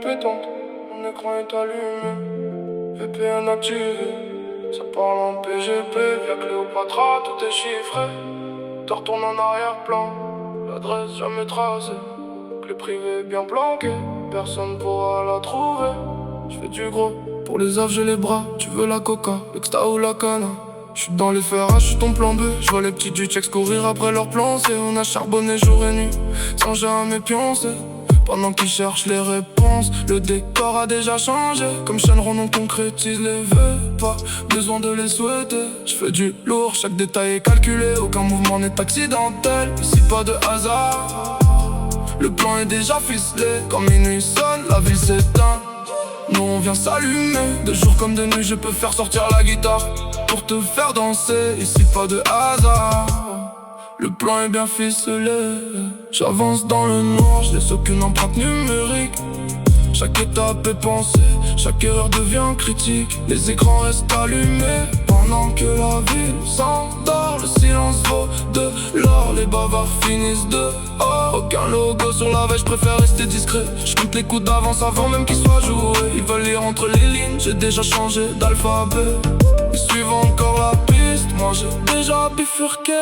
pétante, mon écran est allumé, VPN activé, ça parle en PGP, via Cléopatra, tout est chiffré. Tu retournes en arrière-plan, l'adresse jamais tracée, clé privée bien planquée, personne pourra la trouver. Je fais du gros, pour les affs j'ai les bras, tu veux la coca, l'exta ou la cana. J'suis dans les ferrages, j'suis ton plan B. J'vois les petits du checks courir après leur plan C. On a charbonné jour et nuit, sans jamais pioncer. Pendant qu'ils cherchent les réponses, le décor a déjà changé. Comme Shenron, on concrétise les vœux, pas besoin de les souhaiter. J'fais du lourd, chaque détail est calculé, aucun mouvement n'est accidentel. Ici pas de hasard, le plan est déjà ficelé. Quand minuit sonne, la ville s'éteint. Nous on vient s'allumer, de jour comme de nuit je peux faire sortir la guitare pour te faire danser, ici pas de hasard. Le plan est bien ficelé, j'avance dans le noir, je laisse aucune empreinte numérique. Chaque étape est pensée, chaque erreur devient critique. Les écrans restent allumés pendant que la ville s'endort. Le silence vaut de l'or, les bavards finissent dehors. Aucun logo sur la veille, je préfère rester discret. Je compte les coups d'avance avant même qu'ils soient joués. Ils veulent lire entre les lignes, j'ai déjà changé d'alphabet. Ils suivent encore la piste, moi j'ai déjà bifurqué.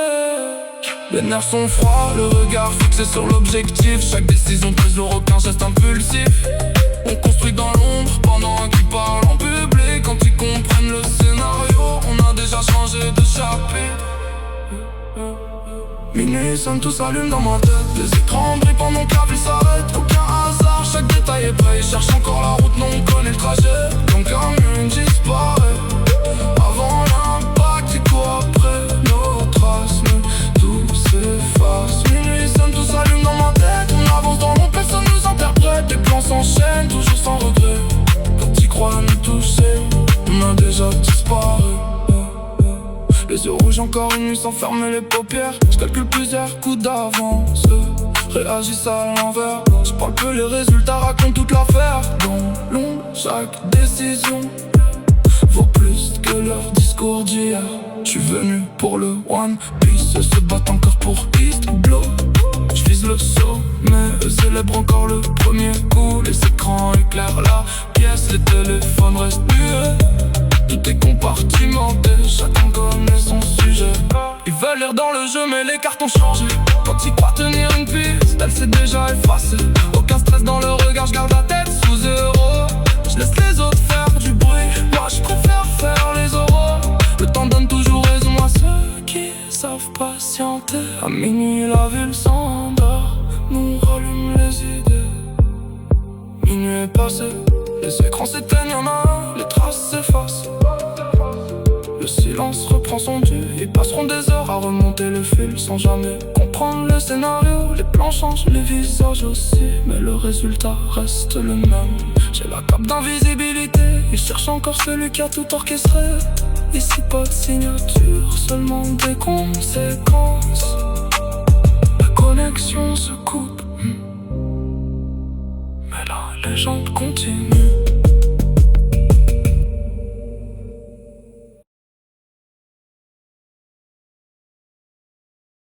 Les nerfs sont froids, le regard fixé sur l'objectif. Chaque décision prise, aucun geste impulsif. On construit dans l'ombre pendant qu'ils parlent en public. Quand ils comprennent le scénario, on a déjà changé de chapitre. Minuit sonne, tout s'allume dans ma tête. Les écrans brillent pendant que la vie s'arrête. Aucun hasard, chaque détail est prêt. Ils cherchent encore la route, non on connaît le trajet. Donc un mur disparaît avant l'impact qui court après nos traces, mais tout s'efface. Minuit sonne, tout s'allume dans ma tête. On avance dans l'ombre, personne nous interprète. Les plans s'enchaînent, toujours sans regret. Quand t'y crois nous toucher, on a déjà disparu. Les yeux rouges encore une nuit sans fermer les paupières. Je calcule plusieurs coups d'avance, réagissent à l'envers. Je parle peu, les résultats racontent toute l'affaire. Dans l'ombre, chaque décision vaut plus que leur discours d'hier. J'suis venu pour le One Piece, eux se battent encore pour East Blow. J'vise le sommet, eux célèbrent encore le premier coup. Les écrans éclairent la pièce, les téléphones restent muets. Tout est compartimenté, chacun connaît son sujet. Ils veulent lire dans le jeu mais les cartes ont changé. Quand ils croient tenir une piste, elle s'est déjà effacée. Aucun stress dans le regard, j'garde la tête sous zéro. J'laisse les autres faire du bruit, moi j'préfère faire les oraux. Le temps donne toujours raison à ceux qui savent patienter. À minuit la ville s'endort, nous on rallume les idées. Minuit est passé, les écrans s'éteignent, y'en a un, les traces s'effacent. Le silence reprend son dû, ils passeront des heures à remonter le fil sans jamais comprendre le scénario. Les plans changent, les visages aussi, mais le résultat reste le même. J'ai la cape d'invisibilité, ils cherchent encore celui qui a tout orchestré. Ici pas de signature, seulement des conséquences. La connexion se coupe, mais la légende continue.